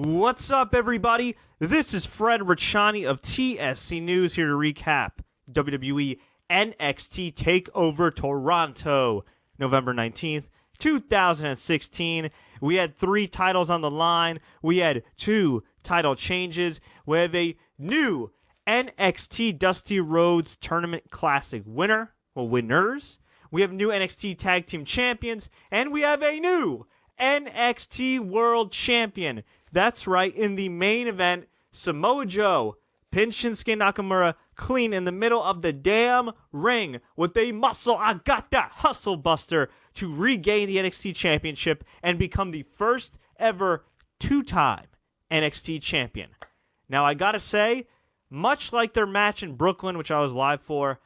What's up, everybody? This is Fred Richani of TSC News here to recap WWE NXT TakeOver Toronto, November 19th, 2016. We had 3 titles on the line. We had 2 title changes. We have a new NXT Dusty Rhodes Tournament Classic winners. We have new NXT Tag Team Champions, and we have a new NXT World Champion. That's right, in the main event, Samoa Joe pinned Shinsuke Nakamura clean in the middle of the damn ring with a muscle. I got that hustle buster to regain the NXT Championship and become the first ever 2-time NXT Champion. Now, I gotta say, much like their match in Brooklyn, which I was live for,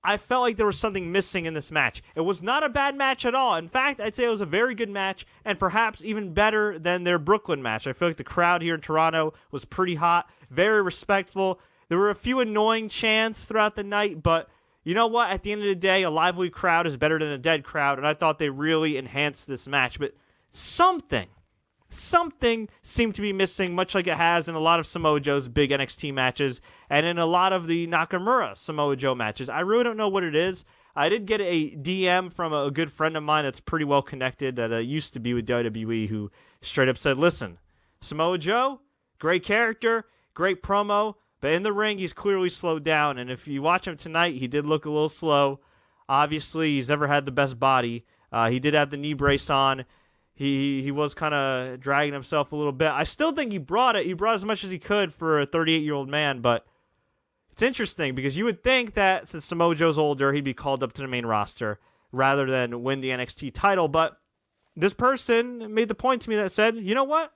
I felt like there was something missing in this match. It was not a bad match at all. In fact, I'd say it was a very good match and perhaps even better than their Brooklyn match. I feel like the crowd here in Toronto was pretty hot, very respectful. There were a few annoying chants throughout the night, but you know what? At the end of the day, a lively crowd is better than a dead crowd, and I thought they really enhanced this match. But something seemed to be missing, much like it has in a lot of Samoa Joe's big NXT matches and in a lot of the Nakamura Samoa Joe matches. I really don't know what it is. I did get a DM from a good friend of mine that's pretty well connected that used to be with WWE who straight up said, listen, Samoa Joe, great character, great promo, but in the ring he's clearly slowed down, and if you watch him tonight, he did look a little slow. Obviously, he's never had the best body. He did have the knee brace on. He was kind of dragging himself a little bit. I still think he brought it. He brought as much as he could for a 38-year-old man, but it's interesting because you would think that since Samoa Joe's older, he'd be called up to the main roster rather than win the NXT title. But this person made the point to me that said, you know what?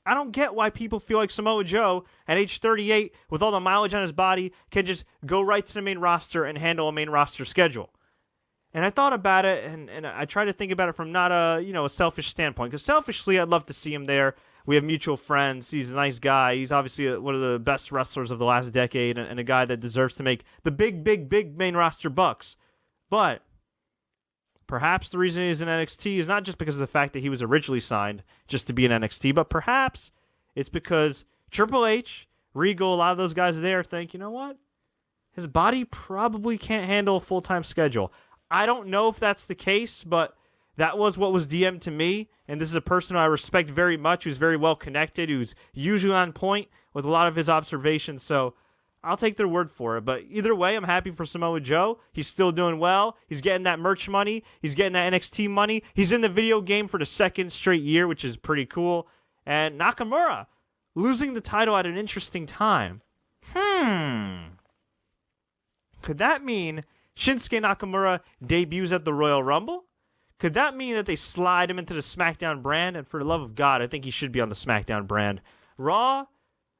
I don't get why people feel like Samoa Joe at age 38 with all the mileage on his body can just go right to the main roster and handle a main roster schedule. And I thought about it, and I tried to think about it from not a selfish standpoint. Because selfishly, I'd love to see him there. We have mutual friends. He's a nice guy. He's obviously one of the best wrestlers of the last decade, and a guy that deserves to make the big main roster bucks. But perhaps the reason he's in NXT is not just because of the fact that he was originally signed just to be in NXT, but perhaps it's because Triple H, Regal, a lot of those guys there think, you know what? His body probably can't handle a full-time schedule. I don't know if that's the case, but that was what was DM'd to me, and this is a person I respect very much, who's very well connected, who's usually on point with a lot of his observations, so I'll take their word for it. But either way, I'm happy for Samoa Joe. He's still doing well. He's getting that merch money. He's getting that NXT money. He's in the video game for the 2nd straight year, which is pretty cool. And Nakamura losing the title at an interesting time. Could that mean Shinsuke Nakamura debuts at the Royal Rumble? Could that mean that they slide him into the SmackDown brand? And for the love of God, I think he should be on the SmackDown brand. While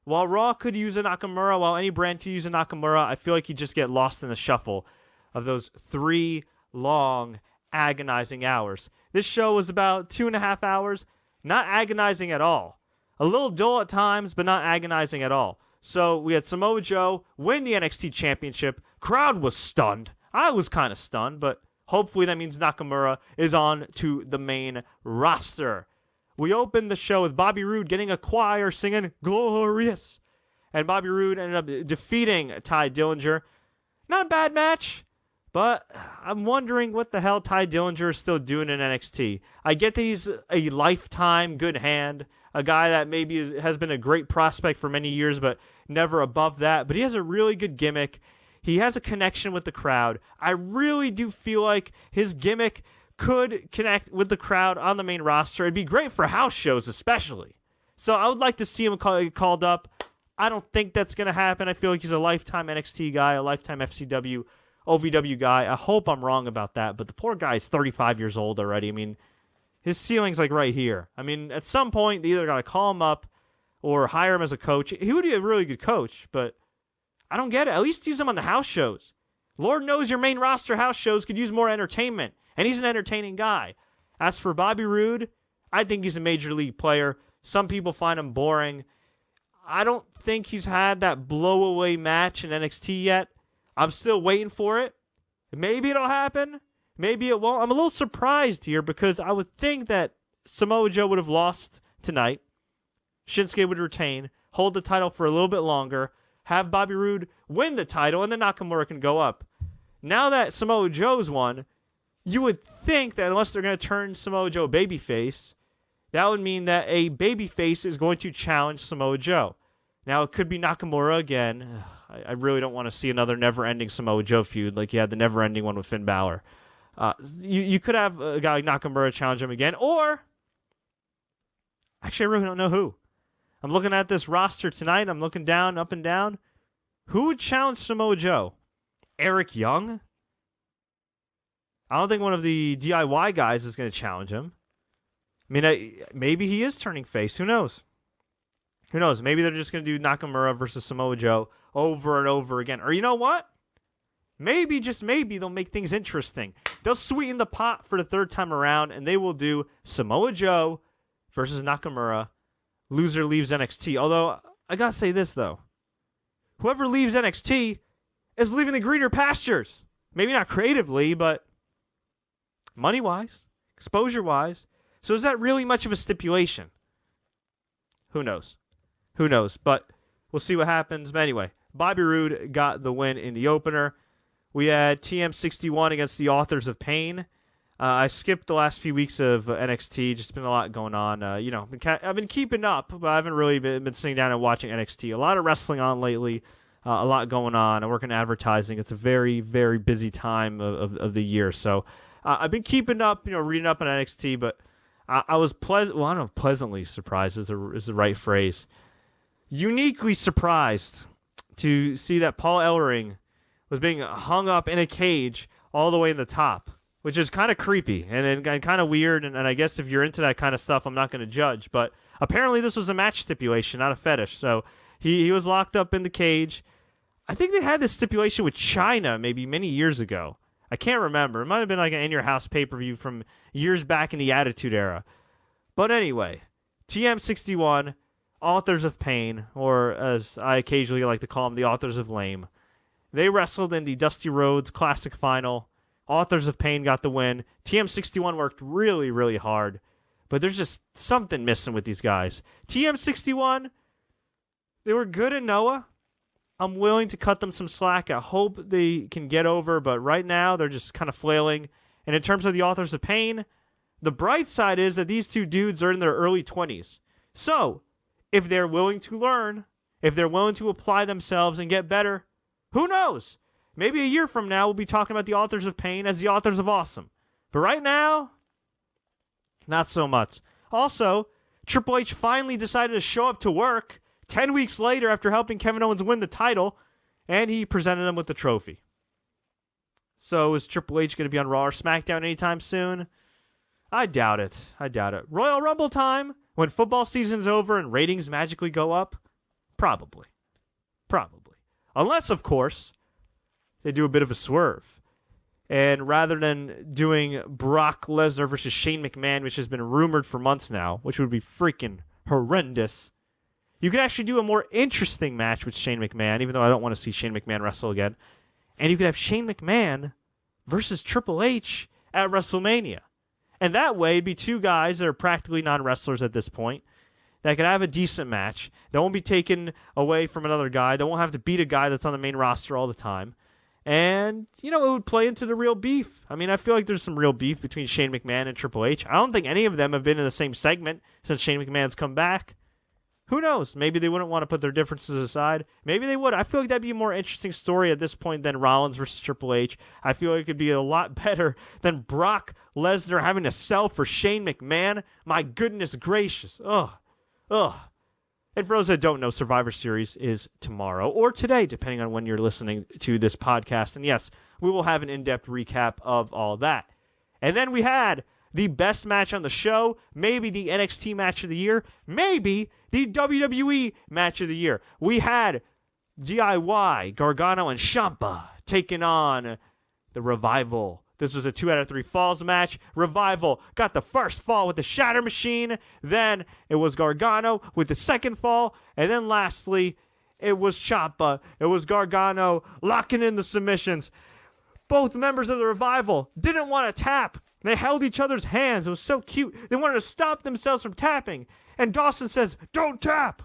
Raw could use a Nakamura, while any brand could use a Nakamura, I feel like he'd just get lost in the shuffle of those 3 long, agonizing hours. This show was about 2.5 hours, not agonizing at all. A little dull at times, but not agonizing at all. So we had Samoa Joe win the NXT Championship. Crowd was stunned. I was kind of stunned, but hopefully that means Nakamura is on to the main roster. We opened the show with Bobby Roode getting a choir singing Glorious. And Bobby Roode ended up defeating Ty Dillinger. Not a bad match, but I'm wondering what the hell Ty Dillinger is still doing in NXT. I get that he's a lifetime good hand, a guy that maybe has been a great prospect for many years, but never above that. But he has a really good gimmick. He has a connection with the crowd. I really do feel like his gimmick could connect with the crowd on the main roster. It'd be great for house shows especially. So I would like to see him called up. I don't think that's going to happen. I feel like he's a lifetime NXT guy, a lifetime FCW, OVW guy. I hope I'm wrong about that, but the poor guy is 35 years old already. I mean, his ceiling's like right here. I mean, at some point, they either got to call him up or hire him as a coach. He would be a really good coach, but I don't get it. At least use him on the house shows. Lord knows your main roster house shows could use more entertainment, and he's an entertaining guy. As for Bobby Roode, I think he's a major league player. Some people find him boring. I don't think he's had that blow-away match in NXT yet. I'm still waiting for it. Maybe it'll happen. Maybe it won't. I'm a little surprised here because I would think that Samoa Joe would have lost tonight. Shinsuke would retain, hold the title for a little bit longer, have Bobby Roode win the title, and then Nakamura can go up. Now that Samoa Joe's won, you would think that unless they're going to turn Samoa Joe babyface, that would mean that a babyface is going to challenge Samoa Joe. Now, it could be Nakamura again. I really don't want to see another never-ending Samoa Joe feud like you had the never-ending one with Finn Balor. You could have a guy like Nakamura challenge him again, or actually, I really don't know who. I'm looking at this roster tonight. I'm looking down, up and down. Who would challenge Samoa Joe? Eric Young? I don't think one of the DIY guys is going to challenge him. I mean, maybe he is turning face. Who knows? Who knows? Maybe they're just going to do Nakamura versus Samoa Joe over and over again. Or you know what? Maybe, just maybe, they'll make things interesting. They'll sweeten the pot for the third time around, and they will do Samoa Joe versus Nakamura. Loser leaves NXT. Although, I got to say this, though. Whoever leaves NXT is leaving the greener pastures. Maybe not creatively, but money-wise, exposure-wise. So is that really much of a stipulation? Who knows? Who knows? But we'll see what happens. But anyway, Bobby Roode got the win in the opener. We had TM61 against the Authors of Pain. I skipped the last few weeks of NXT. Just been a lot going on. I've been keeping up, but I haven't really been sitting down and watching NXT. A lot of wrestling on lately. A lot going on. I work in advertising. It's a very, very busy time of the year. So I've been keeping up, reading up on NXT, but I was I don't know if pleasantly surprised is the right phrase. Uniquely surprised to see that Paul Ellering was being hung up in a cage all the way in the top, which is kind of creepy and kind of weird. And I guess if you're into that kind of stuff, I'm not going to judge. But apparently this was a match stipulation, not a fetish. So he was locked up in the cage. I think they had this stipulation with China maybe many years ago. I can't remember. It might have been like an In Your House pay-per-view from years back in the Attitude Era. But anyway, TM61, Authors of Pain, or as I occasionally like to call them, the Authors of Lame. They wrestled in the Dusty Rhodes Classic Final. Authors of Pain got the win. TM61 worked really, really hard. But there's just something missing with these guys. TM61, they were good at Noah. I'm willing to cut them some slack. I hope they can get over, but right now they're just kind of flailing. And in terms of the Authors of Pain, the bright side is that these two dudes are in their early 20s. So, if they're willing to learn, if they're willing to apply themselves and get better, who knows? Maybe a year from now we'll be talking about the Authors of Pain as the Authors of Awesome. But right now, not so much. Also, Triple H finally decided to show up to work 10 weeks later after helping Kevin Owens win the title, and he presented him with the trophy. So is Triple H going to be on Raw or SmackDown anytime soon? I doubt it. Royal Rumble time, when football season's over and ratings magically go up? Probably. Unless, of course, they do a bit of a swerve. And rather than doing Brock Lesnar versus Shane McMahon, which has been rumored for months now, which would be freaking horrendous, you could actually do a more interesting match with Shane McMahon, even though I don't want to see Shane McMahon wrestle again. And you could have Shane McMahon versus Triple H at WrestleMania. And that way, it'd be two guys that are practically non-wrestlers at this point that could have a decent match. They won't be taken away from another guy. They won't have to beat a guy that's on the main roster all the time. And, it would play into the real beef. I mean, I feel like there's some real beef between Shane McMahon and Triple H. I don't think any of them have been in the same segment since Shane McMahon's come back. Who knows? Maybe they wouldn't want to put their differences aside. Maybe they would. I feel like that'd be a more interesting story at this point than Rollins versus Triple H. I feel like it could be a lot better than Brock Lesnar having to sell for Shane McMahon. My goodness gracious. Ugh. And for those that don't know, Survivor Series is tomorrow or today, depending on when you're listening to this podcast. And yes, we will have an in-depth recap of all that. And then we had the best match on the show, maybe the NXT match of the year, maybe the WWE match of the year. We had DIY, Gargano, and Ciampa taking on the Revival. This was a 2 out of 3 falls match. Revival got the first fall with the Shatter Machine. Then it was Gargano with the second fall. And then lastly, it was Ciampa. It was Gargano locking in the submissions. Both members of the Revival didn't want to tap. They held each other's hands. It was so cute. They wanted to stop themselves from tapping. And Dawson says, "Don't tap."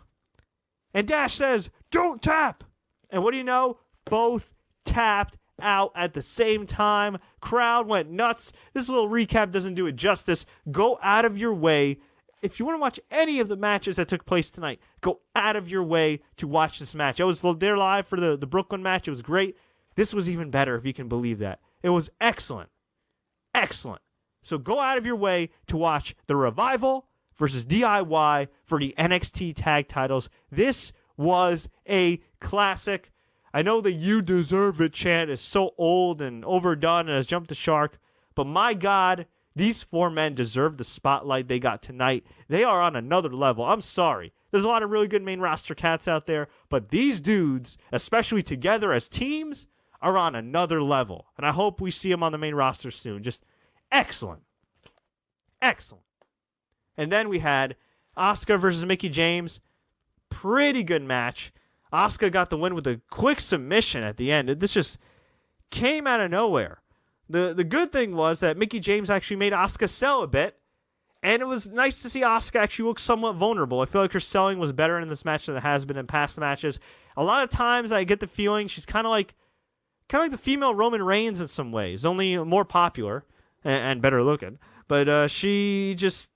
And Dash says, "Don't tap." And what do you know? Both tapped out at the same time. Crowd went nuts. This little recap doesn't do it justice. Go out of your way. If you want to watch any of the matches that took place tonight, go out of your way to watch this match. I was there live for the Brooklyn match. It was great. This was even better, if you can believe that. It was excellent. Excellent. So go out of your way to watch the Revival versus DIY for the NXT tag titles. This was a classic. I know the "you deserve it" chant is so old and overdone and has jumped the shark, but my God, these four men deserve the spotlight they got tonight. They are on another level. I'm sorry. There's a lot of really good main roster cats out there, but these dudes, especially together as teams, are on another level. And I hope we see them on the main roster soon. Just excellent. Excellent. And then we had Asuka versus Mickie James. Pretty good match. Asuka got the win with a quick submission at the end. This just came out of nowhere. The good thing was that Mickie James actually made Asuka sell a bit, and it was nice to see Asuka actually look somewhat vulnerable. I feel like her selling was better in this match than it has been in past matches. A lot of times I get the feeling she's kind of like the female Roman Reigns in some ways, only more popular and better looking. But she just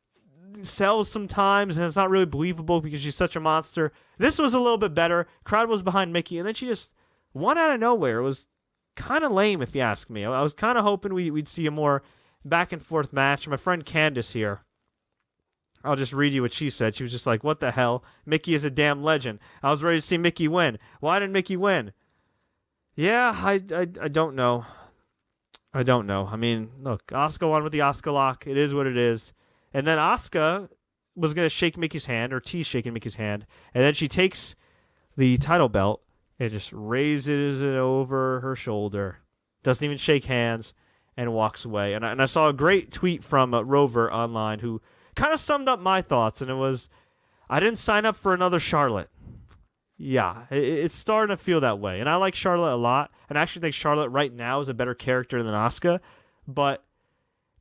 sells sometimes, and it's not really believable because she's such a monster. This was a little bit better. Crowd was behind Mickie, and then she just won out of nowhere. It was kind of lame, if you ask me. I was kind of hoping we'd see a more back-and-forth match. My friend Candace here, I'll just read you what she said. She was just like, "What the hell? Mickie is a damn legend. I was ready to see Mickie win. Why didn't Mickie win?" Yeah, I don't know. I don't know. I mean, look, Asuka won with the Asuka lock. It is what it is. And then Asuka was going to shake Mickey's hand, or tease shaking Mickey's hand, and then she takes the title belt and just raises it over her shoulder, doesn't even shake hands, and walks away. And I saw a great tweet from Rover online who kind of summed up my thoughts, and it was, "I didn't sign up for another Charlotte." Yeah, it's starting to feel that way. And I like Charlotte a lot, and I actually think Charlotte right now is a better character than Asuka, but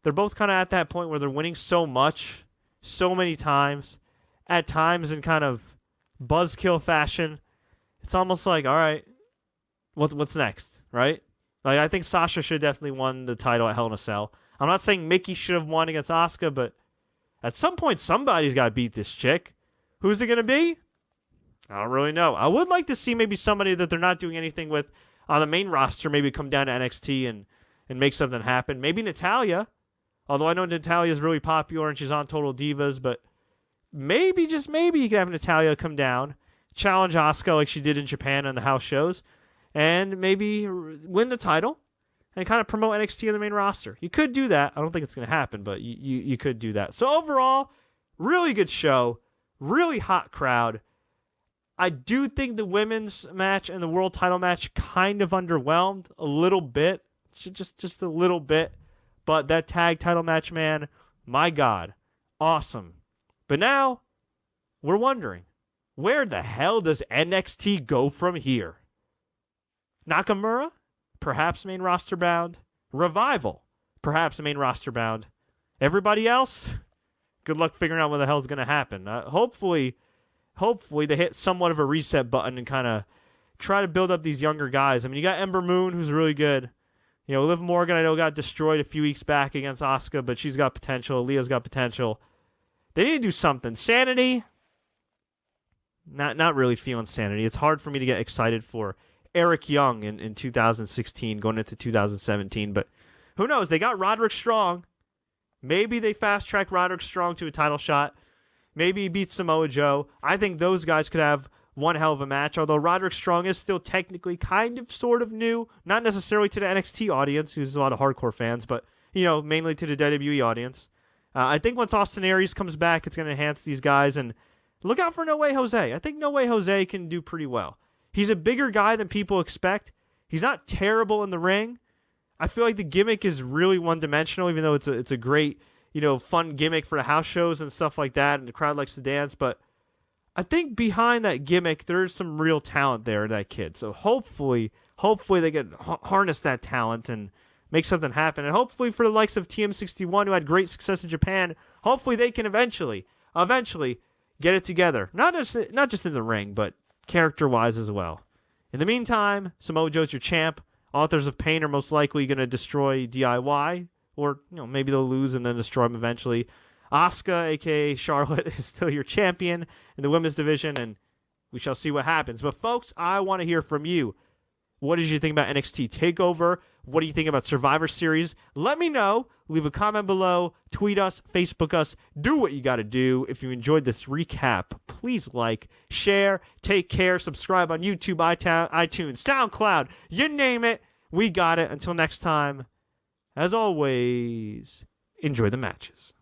they're both kind of at that point where they're winning so much, so many times, at times in kind of buzzkill fashion. It's almost like, all right, what's next, right? Like, I think Sasha should have definitely won the title at Hell in a Cell. I'm not saying Mickie should have won against Asuka, but at some point, somebody's got to beat this chick. Who's it going to be? I don't really know. I would like to see maybe somebody that they're not doing anything with on the main roster maybe come down to NXT and make something happen. Maybe Natalya. Although I know Natalya is really popular and she's on Total Divas, but maybe, just maybe, you could have Natalya come down, challenge Asuka like she did in Japan on the house shows, and maybe win the title and kind of promote NXT on the main roster. You could do that. I don't think it's going to happen, but you could do that. So overall, really good show, really hot crowd. I do think the women's match and the world title match kind of underwhelmed a little bit, just a little bit. But that tag title match, man, my God, awesome. But now we're wondering, where the hell does NXT go from here? Nakamura, perhaps main roster bound. Revival, perhaps main roster bound. Everybody else, good luck figuring out what the hell is going to happen. Hopefully they hit somewhat of a reset button and kind of try to build up these younger guys. I mean, you got Ember Moon, who's really good. You know, Liv Morgan, I know, got destroyed a few weeks back against Asuka, but she's got potential. Leah's got potential. They need to do something. Sanity, not really feeling Sanity. It's hard for me to get excited for Eric Young in 2016 going into 2017, but who knows? They got Roderick Strong. Maybe they fast-track Roderick Strong to a title shot. Maybe he beats Samoa Joe. I think those guys could have one hell of a match, although Roderick Strong is still technically kind of sort of new, not necessarily to the NXT audience, who's a lot of hardcore fans, but, you know, mainly to the WWE audience. I think once Austin Aries comes back, it's going to enhance these guys, and look out for No Way Jose. I think No Way Jose can do pretty well. He's a bigger guy than people expect. He's not terrible in the ring. I feel like the gimmick is really one-dimensional, even though it's a great, you know, fun gimmick for the house shows and stuff like that, and the crowd likes to dance, but I think behind that gimmick, there's some real talent there in that kid. So hopefully they can harness that talent and make something happen. And hopefully for the likes of TM61, who had great success in Japan, hopefully they can eventually, get it together. Not just in the ring, but character-wise as well. In the meantime, Samoa Joe's your champ. Authors of Pain are most likely going to destroy DIY, or maybe they'll lose and then destroy them eventually. Asuka, a.k.a. Charlotte, is still your champion in the women's division, and we shall see what happens. But, folks, I want to hear from you. What did you think about NXT TakeOver? What do you think about Survivor Series? Let me know. Leave a comment below. Tweet us. Facebook us. Do what you got to do. If you enjoyed this recap, please like, share, take care, subscribe on YouTube, iTunes, SoundCloud. You name it. We got it. Until next time, as always, enjoy the matches.